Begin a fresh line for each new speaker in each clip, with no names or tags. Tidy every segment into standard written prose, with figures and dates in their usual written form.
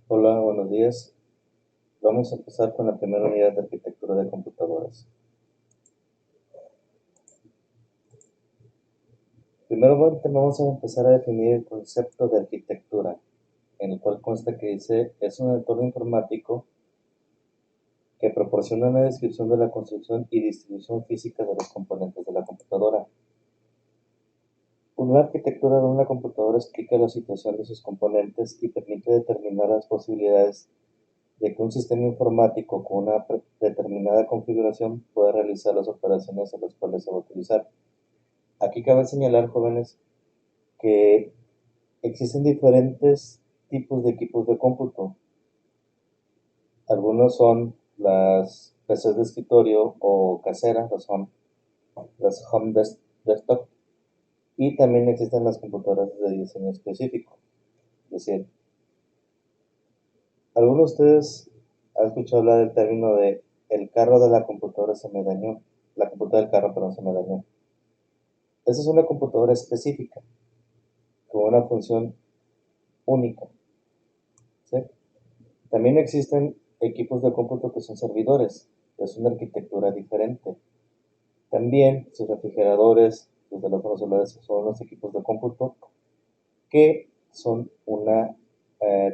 Hola, buenos días. Vamos a empezar con la primera unidad de arquitectura de computadoras. Primero vamos a empezar a definir el concepto de arquitectura, en el cual consta que dice es un entorno informático que proporciona una descripción de la construcción y distribución física de los componentes de la computadora. Una arquitectura de una computadora explica la situación de sus componentes y permite determinar las posibilidades de que un sistema informático con una determinada configuración pueda realizar las operaciones a las cuales se va a utilizar. Aquí cabe señalar, jóvenes, que existen diferentes tipos de equipos de cómputo. Algunos son las PCs de escritorio o caseras, las home desktop, y también existen las computadoras de diseño específico. Es decir, ¿algunos de ustedes han escuchado hablar del término de el carro de la computadora se me dañó? La computadora del carro, perdón, se me dañó. Esa es una computadora específica, con una función única, ¿sí? También existen equipos de cómputo que son servidores, es una arquitectura diferente. También sus refrigeradores, sus teléfonos celulares son los equipos de cómputo que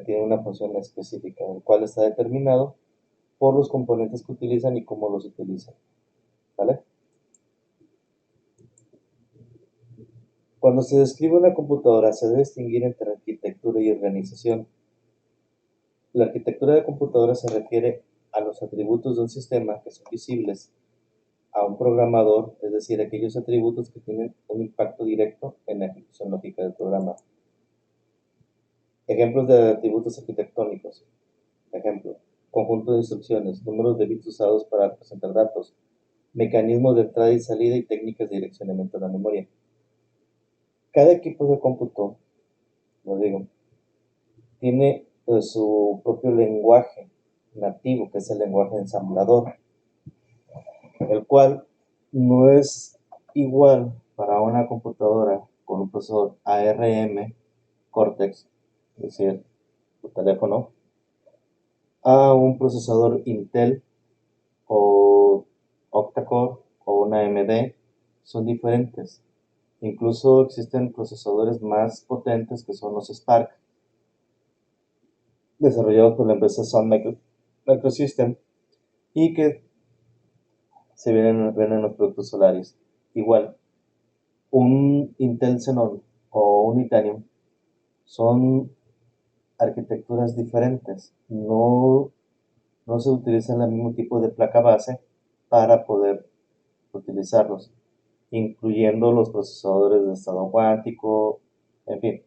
tienen una función específica, el cual está determinado por los componentes que utilizan y cómo los utilizan. ¿Vale? Cuando se describe una computadora se debe distinguir entre arquitectura y organización. La arquitectura de computadora se refiere a los atributos de un sistema que son visibles a un programador, es decir, aquellos atributos que tienen un impacto directo en la ejecución lógica del programa. Ejemplos de atributos arquitectónicos. Ejemplo, conjunto de instrucciones, números de bits usados para representar datos, mecanismos de entrada y salida y técnicas de direccionamiento de la memoria. Cada equipo de cómputo, lo digo, tiene su propio lenguaje nativo, que es el lenguaje ensamblador, el cual no es igual para una computadora con un procesador ARM Cortex, es decir, tu teléfono, a un procesador Intel o octa-core o una AMD, son diferentes. Incluso existen procesadores más potentes que son los Spark, desarrollados por la empresa Sun Microsystem y que se venden en los productos solares. Igual, un Intel Xenon o un Itanium son arquitecturas diferentes. No se utiliza el mismo tipo de placa base para poder utilizarlos, incluyendo los procesadores de estado cuántico, en fin,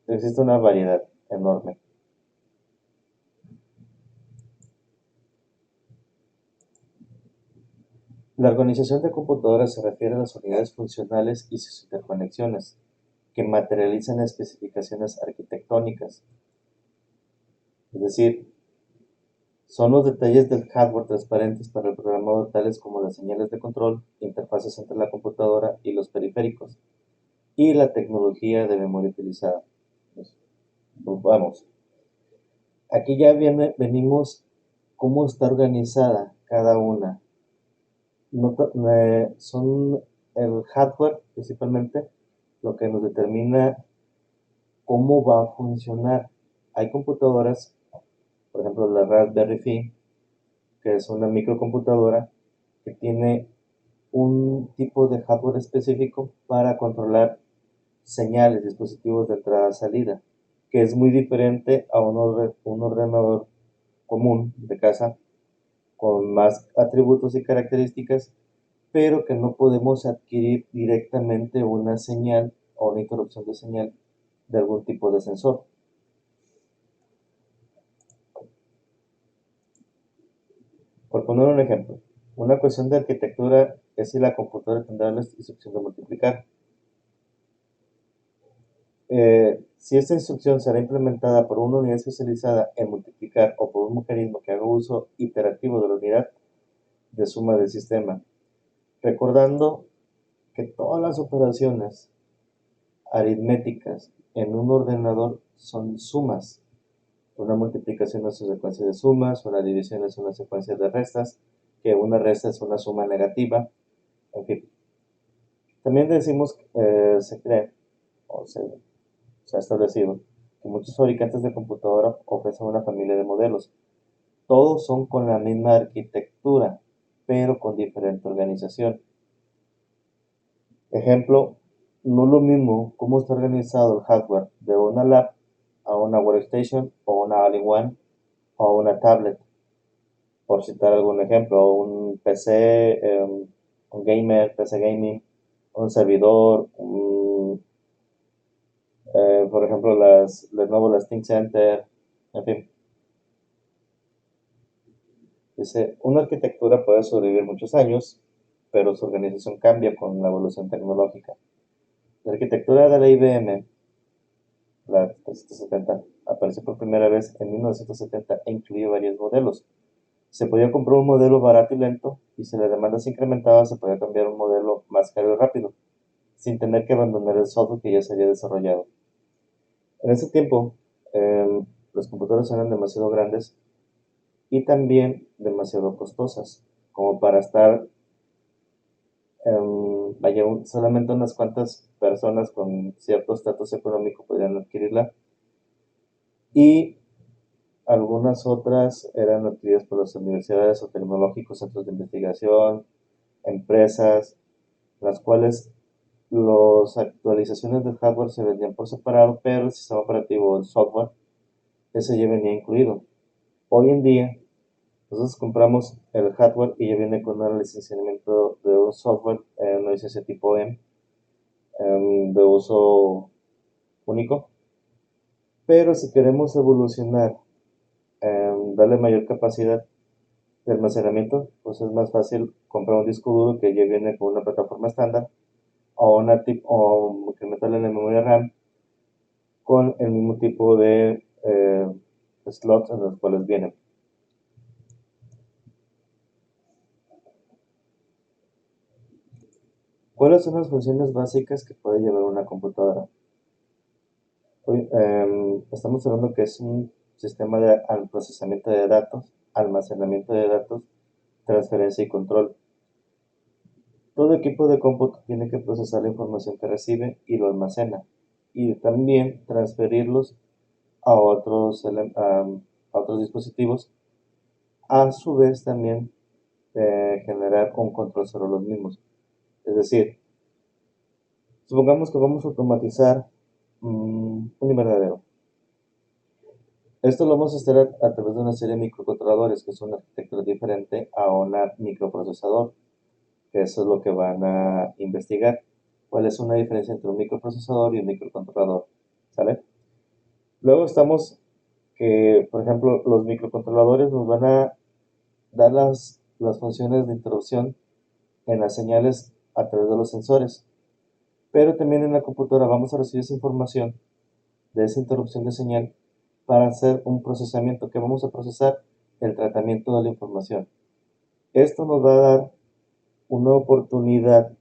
existe una variedad enorme. La organización de computadoras se refiere a las unidades funcionales y sus interconexiones, que materializan especificaciones arquitectónicas. Es decir, son los detalles del hardware transparentes para el programador, tales como las señales de control, interfaces entre la computadora y los periféricos, y la tecnología de memoria utilizada. Pues, vamos, aquí ya venimos cómo está organizada cada una. Son el hardware principalmente lo que nos determina cómo va a funcionar. Hay computadoras, por ejemplo la Raspberry Pi, que es una microcomputadora que tiene un tipo de hardware específico para controlar señales, dispositivos de entrada-salida, que es muy diferente a un ordenador común de casa con más atributos y características, pero que no podemos adquirir directamente una señal o una interrupción de señal de algún tipo de sensor. Por poner un ejemplo, una cuestión de arquitectura es si la computadora tendrá la instrucción de multiplicar. Si esta instrucción será implementada por una unidad especializada en multiplicar o por un mecanismo que haga uso iterativo de la unidad de suma del sistema, recordando que todas las operaciones aritméticas en un ordenador son sumas. Una multiplicación es una secuencia de sumas, una división es una secuencia de restas, que una resta es una suma negativa, en fin. También decimos, se cree, o se ha establecido, que muchos fabricantes de computadora ofrecen una familia de modelos. Todos son con la misma arquitectura, pero con diferente organización. Ejemplo, no es lo mismo cómo está organizado el hardware de una lap a una workstation o una all-in-one o una tablet, por citar algún ejemplo, un PC, un gamer, PC gaming, un servidor, por ejemplo, Lenovo, las ThinkCenter, en fin. Dice, una arquitectura puede sobrevivir muchos años, pero su organización cambia con la evolución tecnológica. La arquitectura de la IBM, la 370, apareció por primera vez en 1970 e incluía varios modelos. Se podía comprar un modelo barato y lento, y si la demanda se incrementaba, se podía cambiar a un modelo más caro y rápido, sin tener que abandonar el software que ya se había desarrollado. En ese tiempo, las computadoras eran demasiado grandes y también demasiado costosas, como para estar, vaya, solamente unas cuantas personas con cierto estatus económico podían adquirirla, y algunas otras eran adquiridas por las universidades o tecnológicos, centros de investigación, empresas, las cuales las actualizaciones del hardware se vendían por separado, pero el sistema operativo, el software, ese ya venía incluido. Hoy en día, nosotros compramos el hardware y ya viene con un licenciamiento de un software, una licencia tipo M, de uso único. Pero si queremos evolucionar, darle mayor capacidad de almacenamiento, pues es más fácil comprar un disco duro que ya viene con una plataforma estándar o incrementarle la memoria RAM con el mismo tipo de slots en los cuales vienen. ¿Cuáles son las funciones básicas que puede llevar una computadora? Hoy, estamos hablando que es un sistema de procesamiento de datos, almacenamiento de datos, transferencia y control. Todo equipo de cómputo tiene que procesar la información que recibe y lo almacena, y también transferirlos a otros dispositivos, a su vez también generar un control sobre los mismos. Es decir, supongamos que vamos a automatizar un invernadero. Esto lo vamos a hacer a través de una serie de microcontroladores, que es una arquitectura diferente a una microprocesador, que eso es lo que van a investigar. ¿Cuál es una diferencia entre un microprocesador y un microcontrolador? ¿Sale? Luego estamos que, por ejemplo, los microcontroladores nos van a dar las funciones de interrupción en las señales a través de los sensores. Pero también en la computadora vamos a recibir esa información de esa interrupción de señal para hacer un procesamiento que vamos a procesar el tratamiento de la información. Esto nos va a dar una oportunidad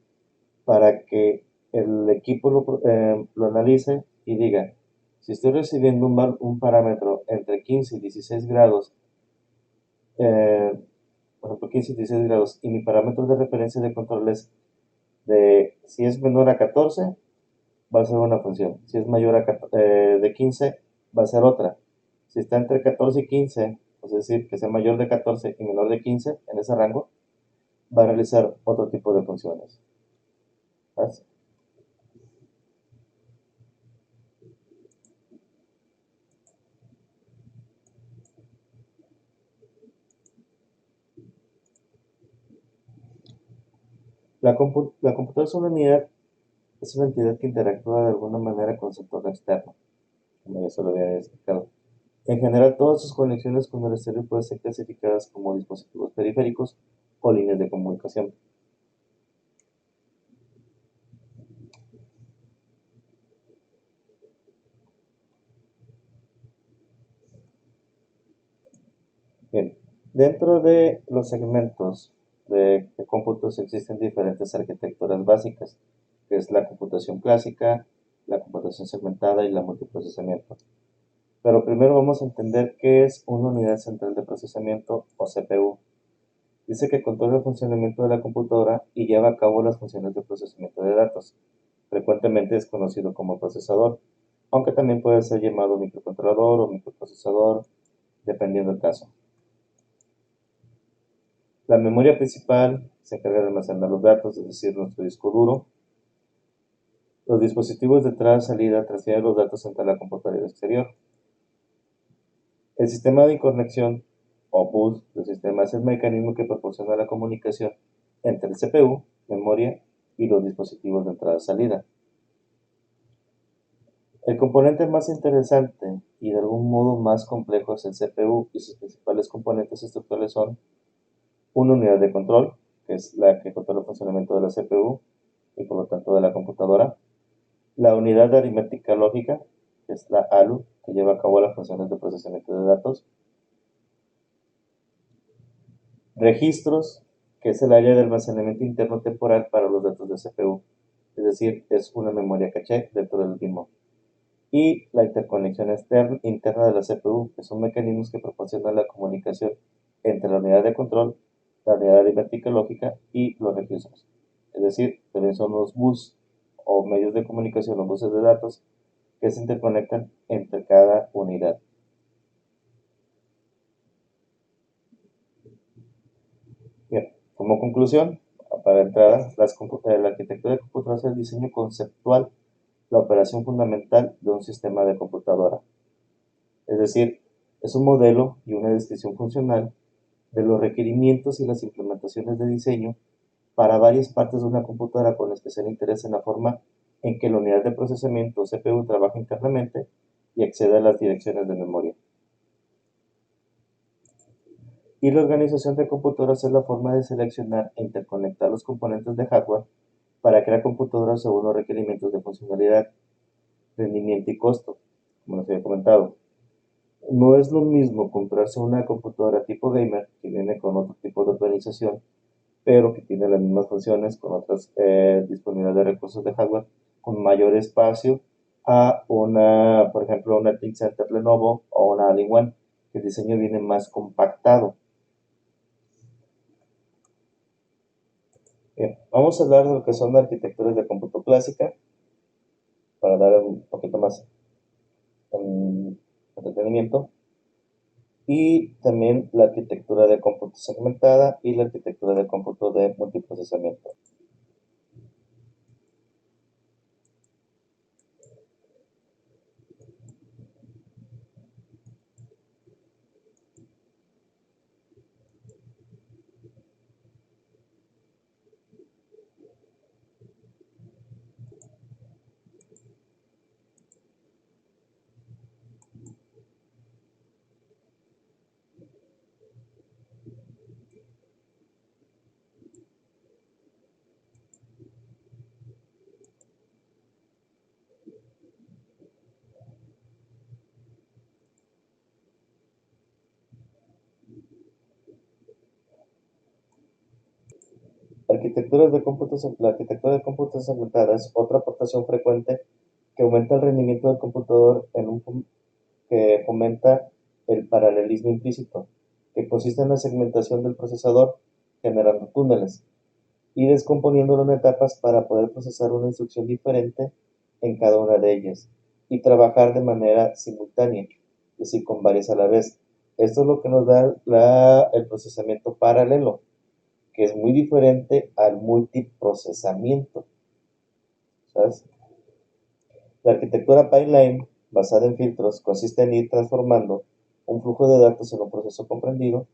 para que el equipo lo analice y diga, si estoy recibiendo un parámetro entre 15 y 16 grados, eh, por ejemplo 15 y 16 grados, y mi parámetro de referencia de control es si es menor a 14, va a ser una función. Si es mayor de 15, va a ser otra. Si está entre 14 y 15, es decir, que sea mayor de 14 y menor de 15, en ese rango, va a realizar otro tipo de funciones. ¿Sabes? La computadora es una entidad que interactúa de alguna manera con su entorno externo, como ya se lo había explicado. En general, todas sus conexiones con el exterior pueden ser clasificadas como dispositivos periféricos o líneas de comunicación. Bien, dentro de los segmentos de cómputos existen diferentes arquitecturas básicas, que es la computación clásica, la computación segmentada y la multiprocesamiento. Pero primero vamos a entender qué es una unidad central de procesamiento o CPU. Dice que controla el funcionamiento de la computadora y lleva a cabo las funciones de procesamiento de datos. Frecuentemente es conocido como procesador, aunque también puede ser llamado microcontrolador o microprocesador, dependiendo del caso. La memoria principal se encarga de almacenar los datos, es decir, nuestro disco duro. Los dispositivos de entrada-salida transfieren los datos entre la computadora exterior. El sistema de interconexión o bus del sistema es el mecanismo que proporciona la comunicación entre el CPU, memoria y los dispositivos de entrada-salida. El componente más interesante y de algún modo más complejo es el CPU, y sus principales componentes estructurales son una unidad de control, que es la que controla el funcionamiento de la CPU y por lo tanto de la computadora. La unidad de aritmética lógica, que es la ALU, que lleva a cabo las funciones de procesamiento de datos. Registros, que es el área de almacenamiento interno temporal para los datos de CPU, es decir, es una memoria caché dentro del mismo. Y la interconexión interna de la CPU, que son mecanismos que proporcionan la comunicación entre la unidad de control, la unidad de aritmética lógica y los registros. Es decir, también son los bus o medios de comunicación, los buses de datos, que se interconectan entre cada unidad. Bien, como conclusión, para entrada, la arquitectura de computadoras es el diseño conceptual, la operación fundamental de un sistema de computadora. Es decir, es un modelo y una descripción funcional de los requerimientos y las implementaciones de diseño para varias partes de una computadora con especial interés en la forma en que la unidad de procesamiento o CPU trabaja internamente y accede a las direcciones de memoria. Y la organización de computadoras es la forma de seleccionar e interconectar los componentes de hardware para crear computadoras según los requerimientos de funcionalidad, rendimiento y costo, como les había comentado. No es lo mismo comprarse una computadora tipo gamer que viene con otro tipo de organización, pero que tiene las mismas funciones con otras disponibilidad de recursos de hardware con mayor espacio a una, por ejemplo, una ThinkCenter Lenovo o una Alienware, que el diseño viene más compactado. Bien, vamos a hablar de lo que son arquitecturas de cómputo clásica para dar un poquito más entretenimiento, y también la arquitectura de cómputo segmentada y la arquitectura de cómputo de multiprocesamiento. La arquitectura de cómputo segmentada es otra aportación frecuente que aumenta el rendimiento del computador que fomenta el paralelismo implícito, que consiste en la segmentación del procesador generando túneles y descomponiéndolo en etapas para poder procesar una instrucción diferente en cada una de ellas y trabajar de manera simultánea, es decir, con varias a la vez. Esto es lo que nos da el procesamiento paralelo, que es muy diferente al multiprocesamiento, ¿sabes? La arquitectura pipeline, basada en filtros, consiste en ir transformando un flujo de datos en un proceso comprendido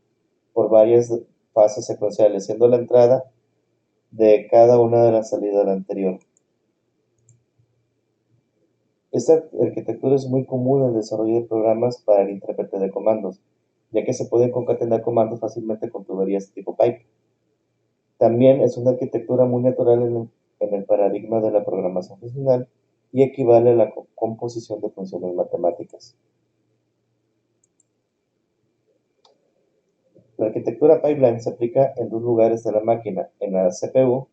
por varias fases secuenciales, siendo la entrada de cada una de las salidas de la anterior. Esta arquitectura es muy común en el desarrollo de programas para el intérprete de comandos, ya que se pueden concatenar comandos fácilmente con tuberías tipo pipe. También es una arquitectura muy natural en el paradigma de la programación funcional y equivale a la composición de funciones matemáticas. La arquitectura pipeline se aplica en dos lugares de la máquina, en la CPU,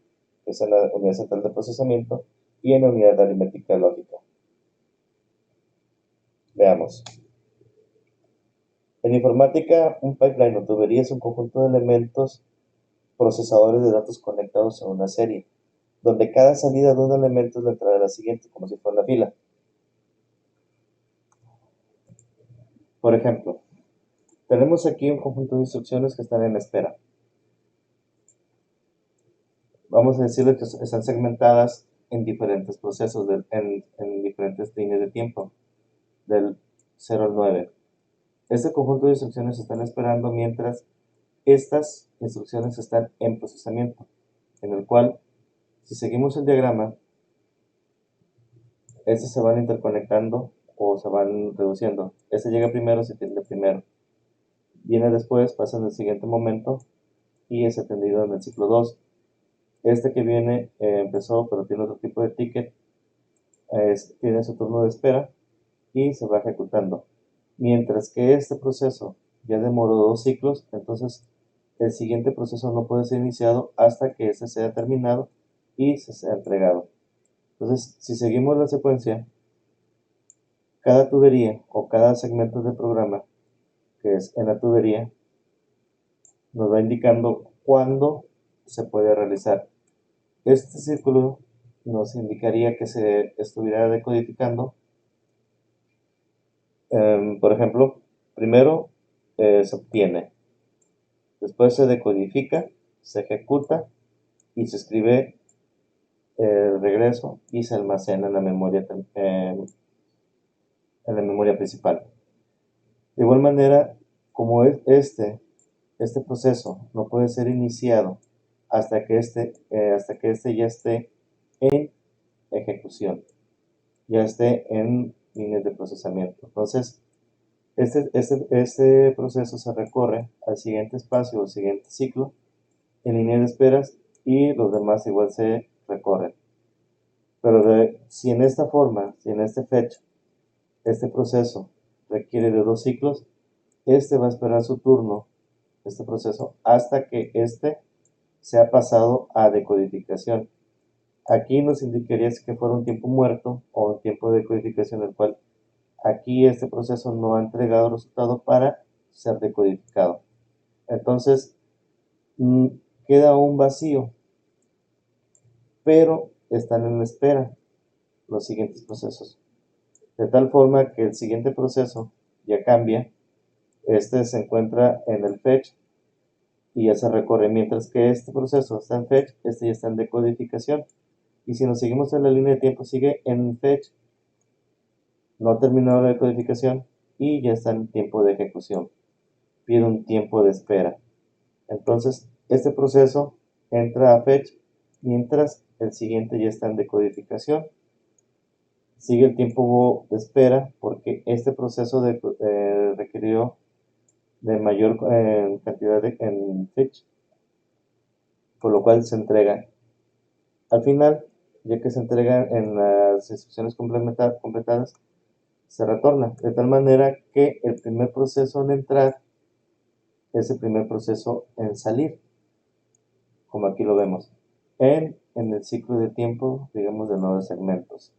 que es en la unidad central de procesamiento, y en la unidad de aritmética lógica. Veamos. En informática, un pipeline o tubería es un conjunto de elementos procesadores de datos conectados en una serie, donde cada salida de un elemento es la entrada de la siguiente, como si fuera una fila. Por ejemplo, tenemos aquí un conjunto de instrucciones que están en espera. Vamos a decirle que están segmentadas en diferentes procesos, en diferentes líneas de tiempo, del 0 al 9. Este conjunto de instrucciones están esperando mientras estas instrucciones están en procesamiento, en el cual, si seguimos el diagrama, estos se van interconectando o se van reduciendo. Este llega primero, se atiende primero. Viene después, pasa en el siguiente momento y es atendido en el ciclo 2. Este que viene empezó, pero tiene otro tipo de ticket, tiene su turno de espera y se va ejecutando. Mientras que este proceso ya demoró 2 ciclos, entonces el siguiente proceso no puede ser iniciado hasta que este sea terminado y se sea entregado. Entonces, si seguimos la secuencia, cada tubería o cada segmento de programa que es en la tubería nos va indicando cuándo se puede realizar. Este círculo nos indicaría que se estuviera decodificando. Por ejemplo, primero se obtiene, después se decodifica, se ejecuta y se escribe el regreso y se almacena en la memoria principal. De igual manera, como este proceso no puede ser iniciado hasta que este ya esté en ejecución, ya esté en líneas de procesamiento. Entonces, este proceso se recorre al siguiente espacio o al siguiente ciclo en línea de esperas y los demás igual se recorren. Pero si en esta forma, si en este fetch, este proceso requiere de 2 ciclos, este va a esperar su turno, este proceso, hasta que este sea pasado a decodificación. Aquí nos indicaría que fuera un tiempo muerto o un tiempo de decodificación, el cual aquí este proceso no ha entregado el resultado para ser decodificado. Entonces, queda un vacío, pero están en espera los siguientes procesos. De tal forma que el siguiente proceso ya cambia, este se encuentra en el fetch y ya se recorre, mientras que este proceso está en fetch, este ya está en decodificación. Y si nos seguimos en la línea de tiempo, sigue en fetch, no ha terminado la decodificación y ya está en tiempo de ejecución. Pide un tiempo de espera. Entonces, este proceso entra a fetch mientras el siguiente ya está en decodificación. Sigue el tiempo de espera porque este proceso requirió de mayor cantidad en fetch, por lo cual se entrega. Al final, ya que se entrega en las instrucciones completadas, se retorna, de tal manera que el primer proceso en entrar es el primer proceso en salir, como aquí lo vemos, en el ciclo de tiempo, digamos, de 9 segmentos.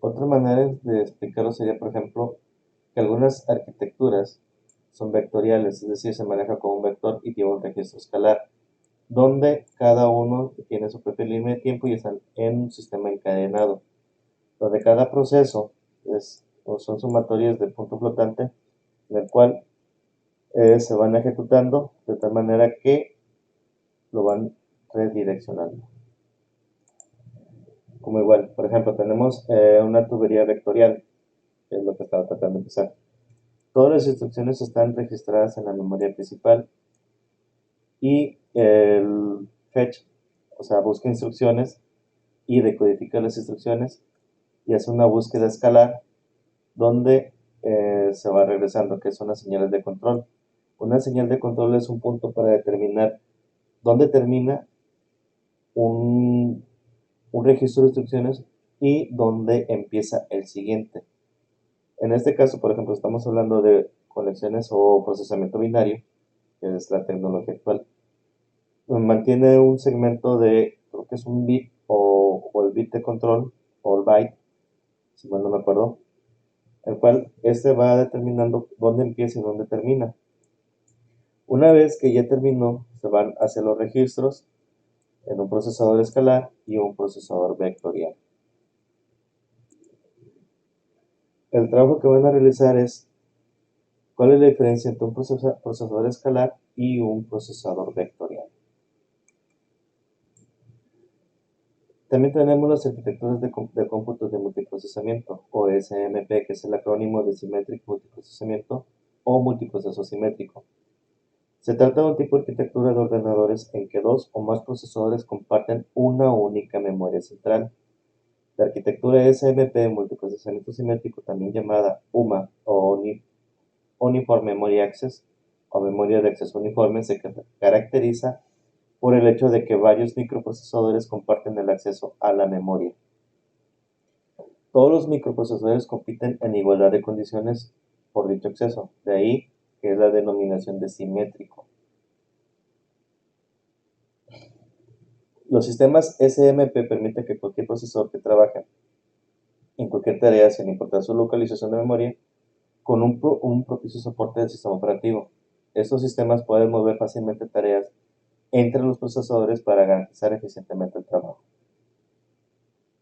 Otra manera de explicarlo sería, por ejemplo, que algunas arquitecturas son vectoriales, es decir, se maneja con un vector y lleva un registro escalar, donde cada uno tiene su propia línea de tiempo y están en un sistema encadenado, donde cada proceso son sumatorias de punto flotante, en el cual se van ejecutando de tal manera que lo van redireccionando. Como igual, por ejemplo, tenemos una tubería vectorial, que es lo que estaba tratando de empezar. Todas las instrucciones están registradas en la memoria principal y el fetch, o sea, busca instrucciones y decodifica las instrucciones y hace una búsqueda escalar donde se va regresando, que son las señales de control. Una señal de control es un punto para determinar dónde termina un registro de instrucciones y dónde empieza el siguiente. En este caso, por ejemplo, estamos hablando de conexiones o procesamiento binario, que es la tecnología actual. Mantiene un segmento de, creo que es un bit o el bit de control, o el byte, si mal no me acuerdo, el cual este va determinando dónde empieza y dónde termina. Una vez que ya terminó, se van hacia los registros en un procesador escalar y un procesador vectorial. El trabajo que van a realizar es cuál es la diferencia entre un procesador escalar y un procesador vectorial. También tenemos las arquitecturas de cómputo de multiprocesamiento, o SMP, que es el acrónimo de Symmetric Multiprocesamiento o multiproceso simétrico. Se trata de un tipo de arquitectura de ordenadores en que dos o más procesadores comparten una única memoria central. La arquitectura SMP, multiprocesamiento simétrico, también llamada UMA o Uniform Memory Access o memoria de acceso uniforme, se caracteriza por el hecho de que varios microprocesadores comparten el acceso a la memoria. Todos los microprocesadores compiten en igualdad de condiciones por dicho acceso, de ahí que es la denominación de simétrico. Los sistemas SMP permiten que cualquier procesador que trabaje en cualquier tarea, sin importar su localización de memoria, con un propicio soporte del sistema operativo. Estos sistemas pueden mover fácilmente tareas entre los procesadores para garantizar eficientemente el trabajo.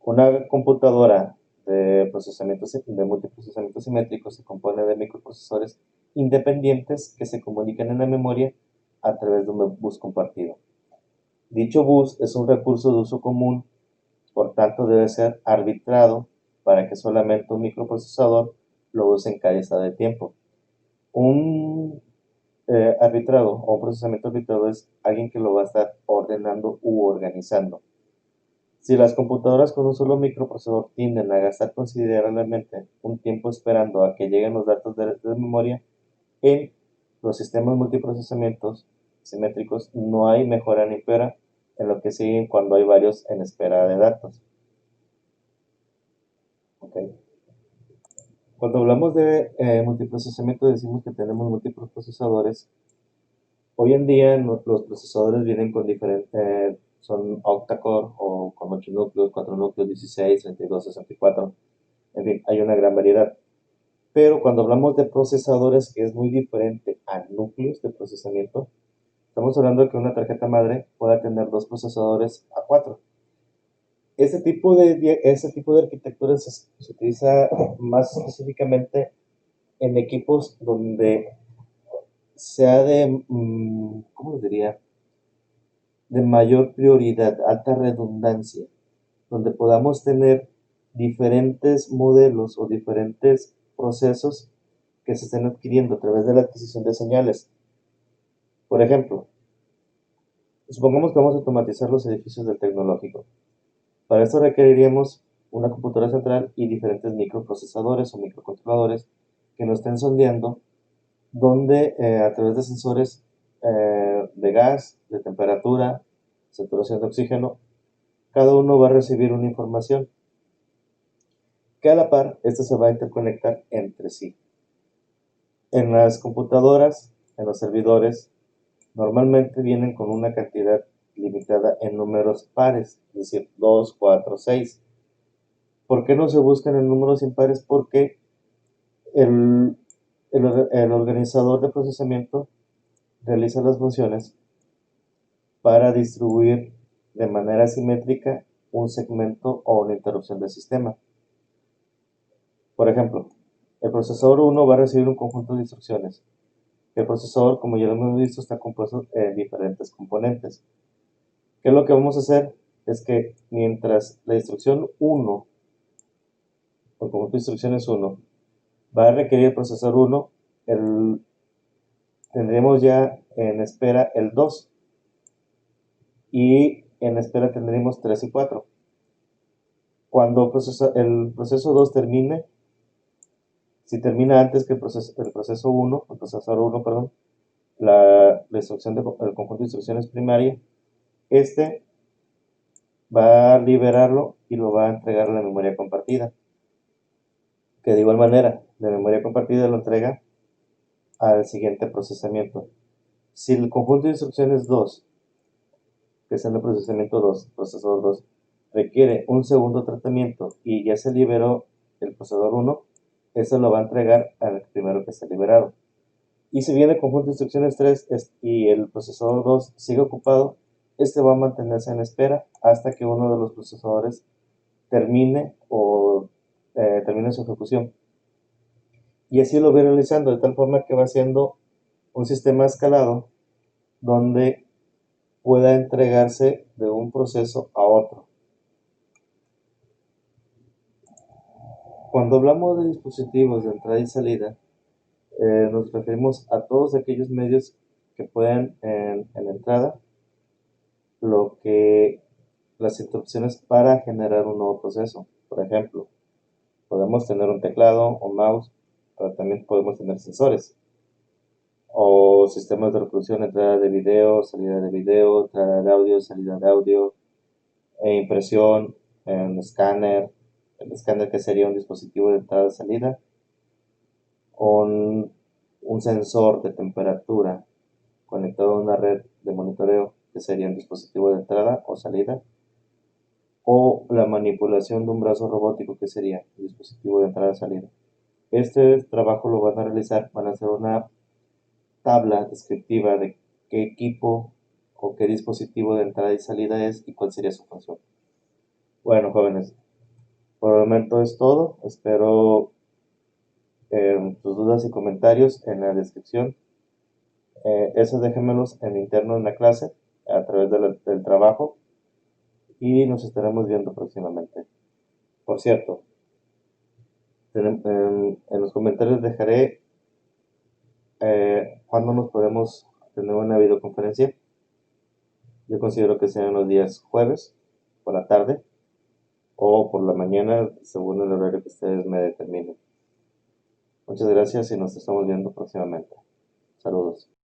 Una computadora de multiprocesamiento simétrico se compone de microprocesadores independientes que se comunican en la memoria a través de un bus compartido. Dicho bus es un recurso de uso común, por tanto debe ser arbitrado para que solamente un microprocesador lo use en cada estado de tiempo. Un arbitrado o un procesamiento arbitrado es alguien que lo va a estar ordenando u organizando. Si las computadoras con un solo microprocesador tienden a gastar considerablemente un tiempo esperando a que lleguen los datos de memoria, en los sistemas multiprocesamientos simétricos no hay mejora ni peora en lo que siguen cuando hay varios en espera de datos. Okay. Cuando hablamos de multiprocesamiento decimos que tenemos múltiples procesadores. Hoy en día los procesadores vienen con diferentes, son octa-core o con 8 núcleos, 4 núcleos, 16, 32, 64. En fin, hay una gran variedad. Pero cuando hablamos de procesadores, que es muy diferente a núcleos de procesamiento, estamos hablando de que una tarjeta madre pueda tener dos procesadores a 4. Ese tipo de arquitectura se utiliza más específicamente en equipos donde sea de, ¿cómo les diría? De mayor prioridad, alta redundancia, donde podamos tener diferentes modelos o diferentes procesos que se estén adquiriendo a través de la adquisición de señales. Por ejemplo, supongamos que vamos a automatizar los edificios del tecnológico. Para esto requeriríamos una computadora central y diferentes microprocesadores o microcontroladores que nos estén sondeando, donde a través de sensores de gas, de temperatura, saturación de oxígeno, cada uno va a recibir una información que a la par, esta se va a interconectar entre sí. En las computadoras, en los servidores, normalmente vienen con una cantidad limitada en números pares, es decir, 2, 4, 6. ¿Por qué no se buscan en números impares? Porque el organizador de procesamiento realiza las funciones para distribuir de manera simétrica un segmento o una interrupción del sistema. Por ejemplo, el procesador 1 va a recibir un conjunto de instrucciones. El procesador, como ya lo hemos visto, está compuesto de diferentes componentes. ¿Qué es lo que vamos a hacer? Es que mientras la instrucción 1, o el conjunto de instrucciones 1, va a requerir el procesador 1, tendremos ya en espera el 2, y en espera tendremos 3 y 4. Cuando el proceso 2 termine, si termina antes que el proceso 1, el procesador 1, perdón, la instrucción del conjunto de instrucciones primaria, este va a liberarlo y lo va a entregar a la memoria compartida, que de igual manera la memoria compartida lo entrega al siguiente procesamiento. Si el conjunto de instrucciones 2, que es en el procesamiento 2, procesador 2, requiere un segundo tratamiento y ya se liberó el procesador 1, eso lo va a entregar al primero que esté liberado. Y si bien el conjunto de instrucciones 3 y el procesador 2 sigue ocupado, este va a mantenerse en espera hasta que uno de los procesadores termine termine su ejecución. Y así lo voy realizando de tal forma que va siendo un sistema escalado donde pueda entregarse de un proceso a otro. Cuando hablamos de dispositivos de entrada y salida, nos referimos a todos aquellos medios que puedan en la entrada lo que las instrucciones para generar un nuevo proceso. Por ejemplo, podemos tener un teclado o mouse, pero también podemos tener sensores o sistemas de reproducción, entrada de video, salida de video, entrada de audio, salida de audio, impresión, el escáner que sería un dispositivo de entrada y salida, un sensor de temperatura conectado a una red de monitoreo que sería un dispositivo de entrada o salida, o la manipulación de un brazo robótico que sería un dispositivo de entrada y salida. Este trabajo lo van a realizar, van a hacer una tabla descriptiva de qué equipo o qué dispositivo de entrada y salida es y cuál sería su función. Bueno, jóvenes, por el momento es todo. Espero tus dudas y comentarios en la descripción. Esos déjenmelos en interno en la clase a través del trabajo y nos estaremos viendo próximamente. Por cierto, en los comentarios dejaré cuándo nos podemos tener una videoconferencia. Yo considero que sean los días jueves por la tarde o por la mañana, según el horario que ustedes me determinen. Muchas gracias y nos estamos viendo próximamente. Saludos.